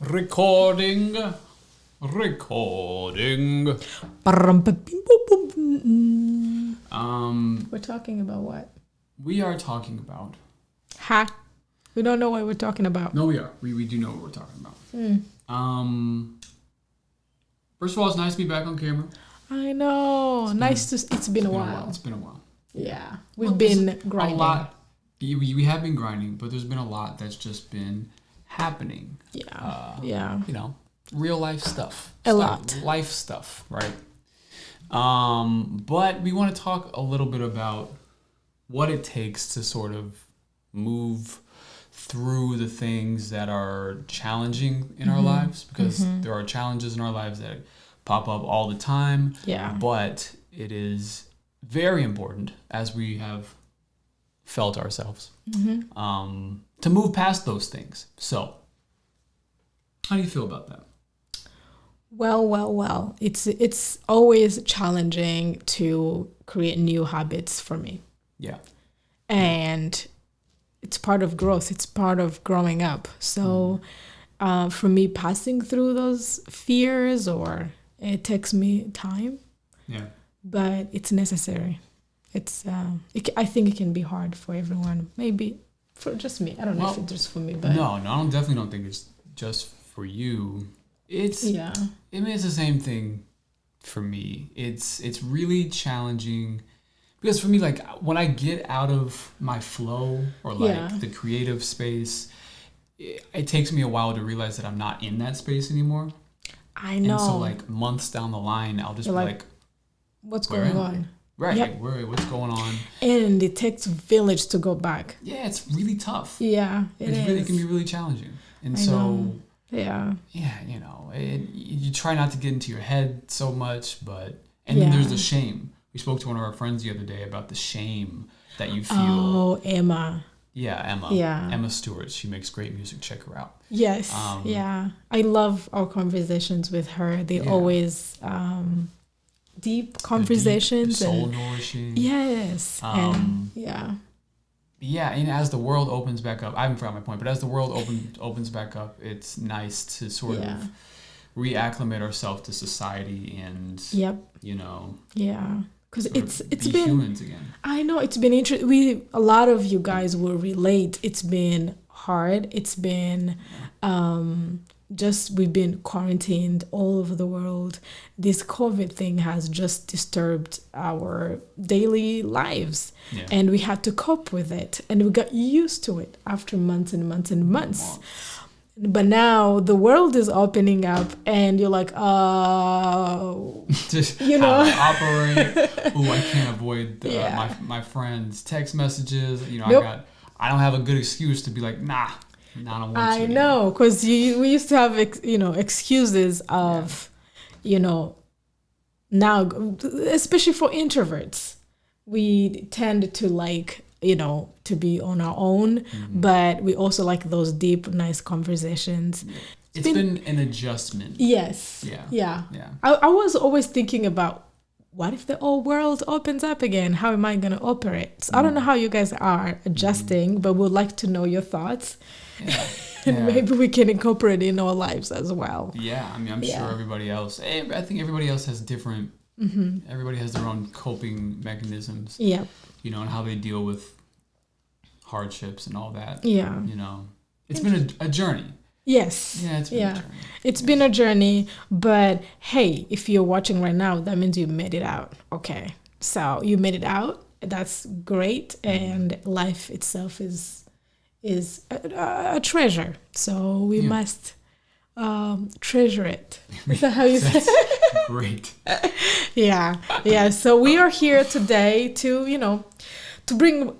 Recording. We're talking about what? We are talking about. Ha! We don't know what we're talking about. No, we are. We do know what we're talking about. First of all, it's nice to be back on camera. I know. It's been a while. It's been a while. Yeah, we've been grinding. A lot. We have been grinding, but there's been a lot that's just been happening. Yeah. You know, real life stuff. Lot. Life stuff, right? But we want to talk a little bit about what it takes to sort of move through the things that are challenging in our lives, because there are challenges in our lives that pop up all the time. Yeah. But it is very important, as we have felt ourselves, to move past those things. So, how do you feel about that? Well. It's always challenging to create new habits for me. Yeah. And it's part of growth. It's part of growing up. So for me, passing through those fears, it takes me time. Yeah. But it's necessary. I think it can be hard for everyone. Maybe for just me. I don't know if it's just for me. But no, I definitely don't think it's just for you. I mean, it's the same thing for me. It's really challenging because for me, like when I get out of my flow or like the creative space, it takes me a while to realize that I'm not in that space anymore. I know. And so like months down the line, I'll just be like, what's going on? Right. Yep. Like, what's going on? And it takes a village to go back. Yeah, it's really tough. Yeah, it can be really challenging. And yeah, you know, you try not to get into your head so much, then there's the shame. We spoke to one of our friends the other day about the shame that you feel. Oh, Emma. Yeah, Emma. Yeah. Emma Stewart. She makes great music. Check her out. Yes. I love our conversations with her. They always deep conversations. Soul nourishing. Yes. Yeah, and as the world opens back up, I haven't forgotten my point, but as the world opens back up, it's nice to sort of reacclimate ourselves to society and, you know. Yeah, because it's be been humans again. I know it's been interesting. A lot of you guys will relate. It's been hard. It's been we've been quarantined all over the world. This COVID thing has just disturbed our daily lives, and we had to cope with it, and we got used to it after months and months and months. But now the world is opening up, and you're like, oh, just you know, how to operate. Ooh, I can't avoid my friends' text messages. You know, Nope. I don't have a good excuse to be like, nah. I don't want to. I know, because we used to have excuses of, now, especially for introverts, we tend to like, to be on our own, but we also like those deep, nice conversations. It's been an adjustment. Yes. Yeah. I was always thinking about, what if the whole world opens up again? How am I going to operate? So I don't know how you guys are adjusting, but we'd like to know your thoughts. And maybe we can incorporate it in our lives as well. Yeah, I mean, I'm sure everybody else, I think everybody else has different, everybody has their own coping mechanisms. Yeah. And how they deal with hardships and all that. Yeah. It's been a journey. Yes. Yeah, it's been a journey. It's been a journey, but hey, if you're watching right now, that means you made it out. Okay. So you made it out. That's great. And life itself is a treasure. So we must treasure it. Is that how you say it? Great. Yeah. So we are here today to, to bring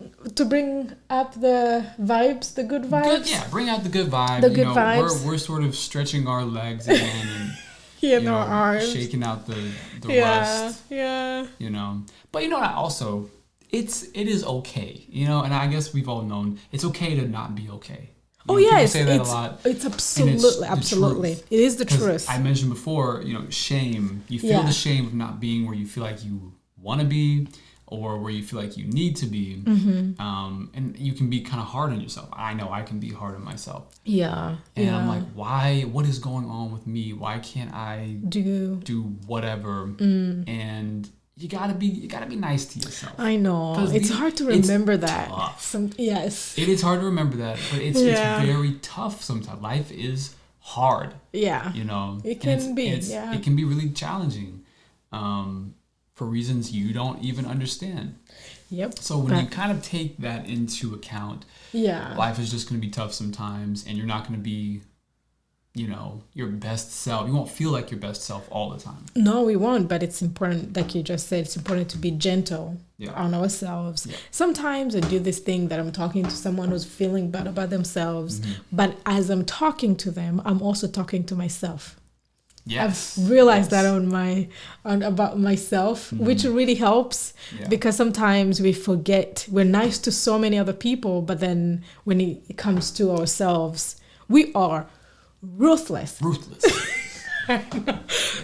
up the vibes, the good vibes. Bring out the good vibes. The good vibes. We're sort of stretching our legs again and our arms, shaking out the rust. Yeah. But also, it is okay. And I guess we've all known it's okay to not be okay. Yes, say that a lot. It's absolutely. It is the truth. I mentioned before, shame. You feel the shame of not being where you feel like you want to be, or where you feel like you need to be. And you can be kind of hard on yourself. I know I can be hard on myself. Yeah. And I'm like, why? What is going on with me? Why can't I do whatever? And you gotta be nice to yourself. I know. It's hard to remember that. Yes. It is hard to remember that, but it's very tough sometimes. Life is hard. Yeah. You know. It can be. It can be really challenging. For reasons you don't even understand. Yep. So when you kind of take that into account, life is just going to be tough sometimes, and you're not going to be, you know, your best self. You won't feel like your best self all the time. No, we won't, but it's important, like you just said, it's important to be gentle on ourselves. Yeah. Sometimes I do this thing that I'm talking to someone who's feeling bad about themselves, but as I'm talking to them, I'm also talking to myself. Yes. I've realized that about myself, which really helps because sometimes we forget we're nice to so many other people, but then when it comes to ourselves, we are ruthless.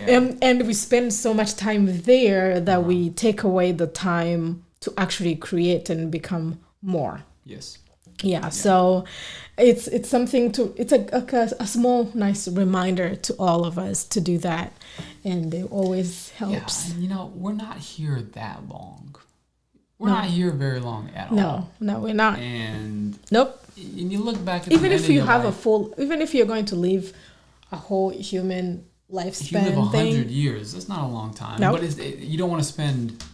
And we spend so much time there that we take away the time to actually create and become more. Yes. Yeah. So it's something it's a small, nice reminder to all of us to do that. And it always helps. Yeah, and you know, we're not here that long. We're not here very long at all. No, we're not. And nope. And you look back at even if you have even if you're going to live a whole human lifespan, if you live 100 years, that's not a long time. Nope. But you don't want to spend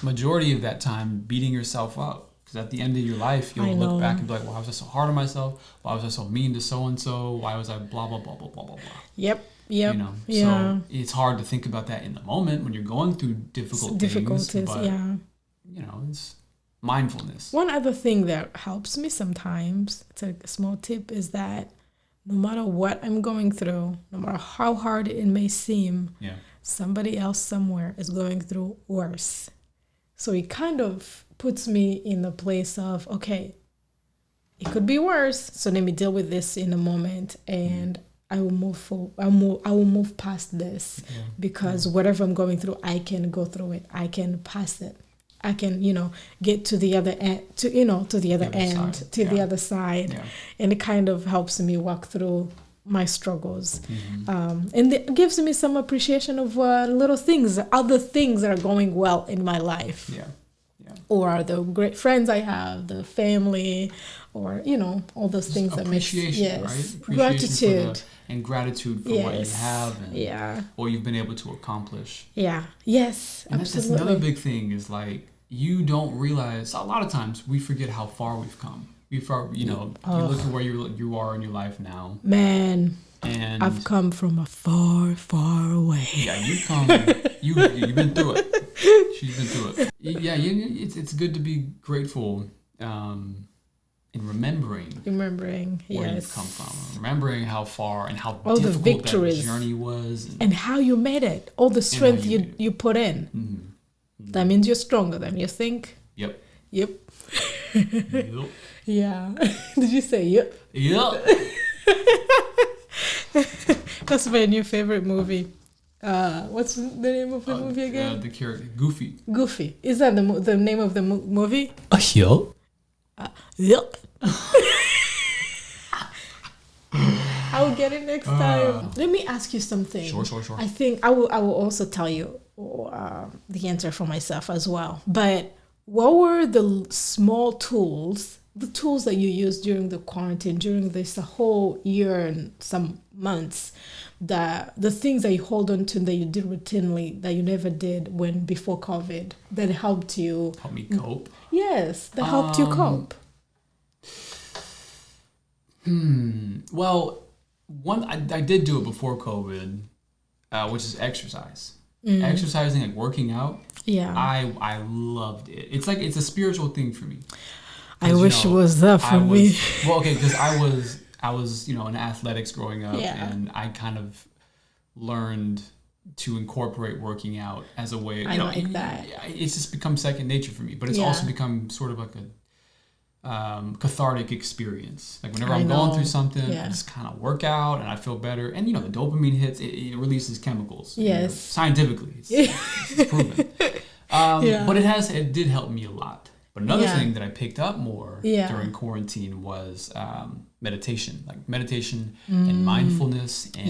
majority of that time beating yourself up. Because at the end of your life, you'll look back and be like, why was I so hard on myself? Why was I so mean to so-and-so? Why was I blah, blah, blah, blah, blah, blah, blah. Yep. You know, so it's hard to think about that in the moment when you're going through difficulties. But, you know, it's mindfulness. One other thing that helps me sometimes, it's a small tip, is that no matter what I'm going through, no matter how hard it may seem, somebody else somewhere is going through worse. So it kind of puts me in the place of, okay, it could be worse, so let me deal with this in a moment, and I will move forward. I will move past this because whatever I'm going through, I can go through it. I can pass it. I can, get to the other end, to the other side, and it kind of helps me walk through my struggles, and it gives me some appreciation of little things, other things that are going well in my life. Or the great friends I have, the family, or all those things that makes right? Gratitude and gratitude for what you have and what you've been able to accomplish. Yes, and absolutely. That's another big thing is like you don't realize a lot of times we forget how far we've come. You look at where you are in your life now. Man. And I've come from a far, far away. Yeah, you've been through it. She's been through it. Yeah, it's good to be grateful in remembering where you've come from, remembering how far and how all difficult the victories, that journey was, and how you made it, all the strength you put in. Mm-hmm. That means you're stronger than you think. Yep. Yeah. Did you say yep? Yep. That's my new favorite movie. What's the name of the movie again? The character Goofy. Goofy. Is that the name of the movie? Yep. Yep. I will get it next time. Let me ask you something. Sure. I think I will also tell you the answer for myself as well. But what were the small tools, the tools that you used during the quarantine, during this whole year and some months, the things that you hold on to that you did routinely that you never did before COVID that helped you? Help me cope? Yes, that helped you cope. Well, I did do it before COVID, which is exercise. Exercising, like working out. Yeah. I loved it. It's a spiritual thing for me. I wish it was that for me. Well, okay, because I was in athletics growing up, and I kind of learned to incorporate working out as a way. I like that. It's just become second nature for me, but it's also become sort of like a cathartic experience. Like whenever I'm going through something, I just kind of work out and I feel better. And the dopamine hits, it releases chemicals. Yes. Scientifically, it's proven. But it did help me a lot. But another thing that I picked up more during quarantine was meditation, like meditation and mindfulness. And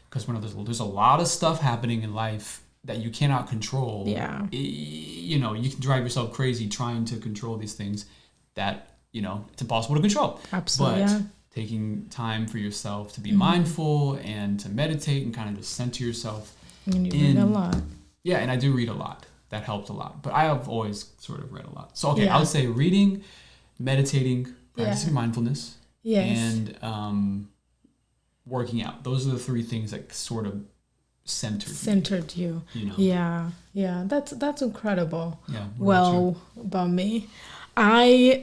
because there's a lot of stuff happening in life that you cannot control. Yeah. You can drive yourself crazy trying to control these things that, it's impossible to control. Absolutely. But taking time for yourself to be mindful and to meditate and kind of just center yourself. And you read a lot. Yeah, and I do read a lot. That helped a lot. But I have always sort of read a lot. So, I would say reading, meditating, practicing mindfulness, and working out. Those are the three things that sort of centered you. Yeah. That's incredible. Yeah. About me, I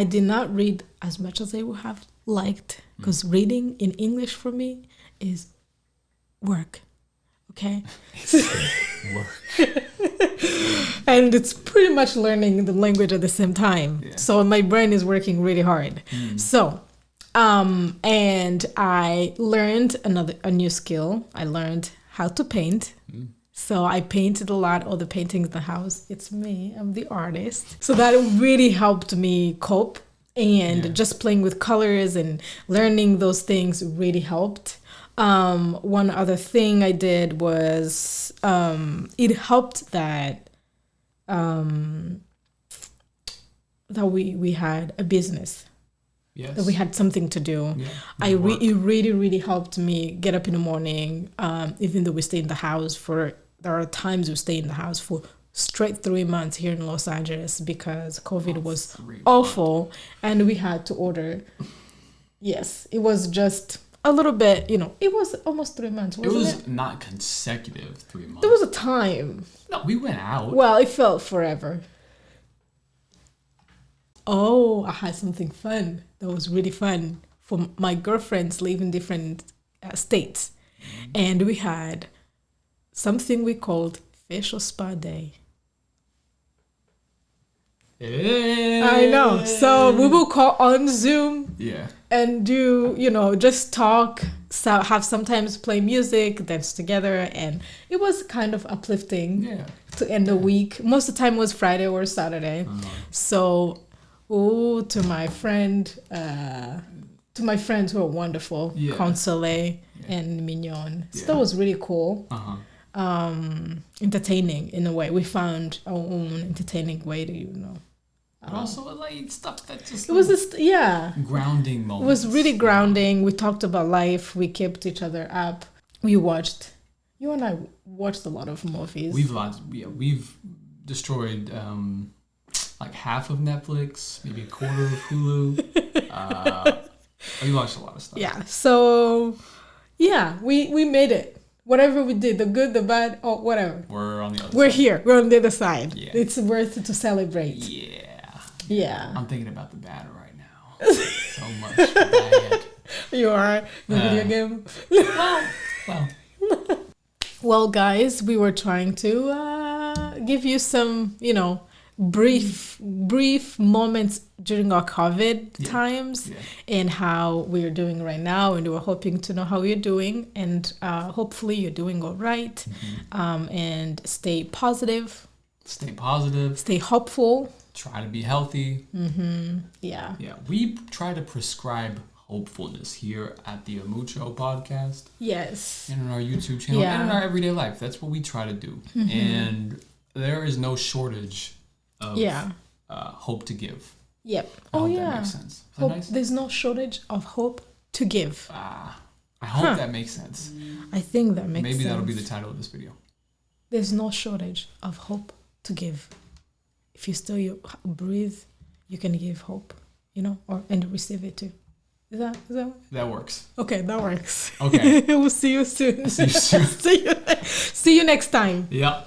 did not read as much as I would have liked, because reading in English for me is work. Okay. Work. And it's pretty much learning the language at the same time. Yeah. So my brain is working really hard. So, and I learned a new skill. I learned how to paint. So I painted a lot of the paintings in the house. It's me. I'm the artist. So that really helped me cope. And just playing with colors and learning those things really helped. One other thing I did was it helped that we had a business. Yes. That we had something to do. Yeah, it really, really helped me get up in the morning, even though we stay in the house there are times we stay in the house for straight 3 months here in Los Angeles because COVID was awful and we had to order. Yes, it was just a little bit, it was almost 3 months, wasn't it? Was not consecutive 3 months. There was a time. No, we went out. Well, it felt forever. Oh, I had something fun. That was really fun. For my girlfriends live in different states. And we had something we called facial spa day. Hey. I know. So we will call on Zoom. Yeah. And do, just talk, have sometimes play music, dance together. And it was kind of uplifting to end the week. Most of the time it was Friday or Saturday. So, to my friends who are wonderful, Console and Mignon. So that was really cool. Entertaining in a way. We found our own entertaining way to, But also like stuff that just... It was grounding moments. It was really grounding. We talked about life. We kept each other up. You and I watched a lot of movies. We've destroyed like half of Netflix, maybe a quarter of Hulu. We watched a lot of stuff. Yeah. So, we made it. Whatever we did, the good, the bad, or whatever. We're on the other side. We're here. We're on the other side. Yeah. It's worth it to celebrate. Yeah. I'm thinking about the bad right now. So much bad. You are? The video game? Well. Well, guys, we were trying to give you some, brief moments during our COVID times and how we're doing right now. And we're hoping to know how you're doing. And hopefully you're doing all right. And stay positive. Stay hopeful. Try to be healthy. Yeah. We try to prescribe hopefulness here at the Umuco podcast. Yes. And on our YouTube channel and in our everyday life. That's what we try to do. And there is no shortage of hope to give. Yep. I hope that makes sense. Is that nice? There's no shortage of hope to give. I hope that makes sense. I think that makes sense. Maybe that'll be the title of this video. There's no shortage of hope to give. If you still breathe, you can give hope, and receive it too. Is that that works? Okay, that works. Okay. We'll see you soon. See you soon. See you next time. Yeah.